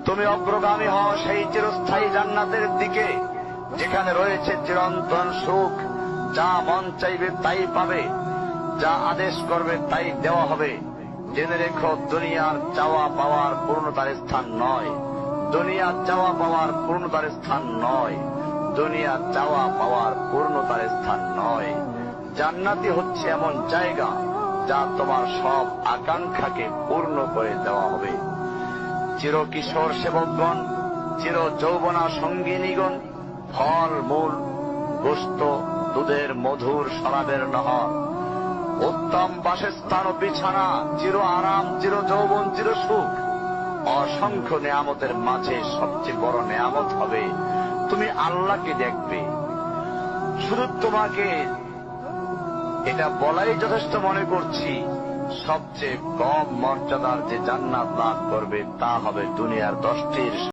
তুমি অগ্রগামী হও সেই চিরস্থায়ী জান্নাতের দিকে, যেখানে রয়েছে চিরন্তন সুখ। যা মন চাইবে তাই পাবে, যা আদেশ করবে তাই দেওয়া হবে। জেনে রেখো, দুনিয়ার চাওয়া পাওয়ার পূর্ণতার স্থান নয়। দুনিয়া চাওয়া পাওয়ার পূর্ণতার স্থান নয়। দুনিয়া চাওয়া পাওয়ার পূর্ণতার স্থান নয়। জান্নাতি হচ্ছে এমন জায়গা যা তোমার সব আকাঙ্ক্ষাকে পূর্ণ করে দেওয়া হবে। চির কিশোর সেবকগণ, চির যৌবনা সঙ্গিনীগণ, ফল মূল, গোশত, দুধের মধুর শরাবের নহর, উত্তম বাসস্থান ও বিছানা, চির আরাম, চির যৌবন, চির সুখ, অসংখ্য নেয়ামতের মাঝে সবচেয়ে বড় নেয়ামত হবে তুমি আল্লাহকে দেখবে। শুধু তোমাকে এটা বলাই যথেষ্ট মনে করছি, সবচেয়ে কম মর্যাদার যে জান্নাত লাভ করবে তা হবে দুনিয়ার 10টির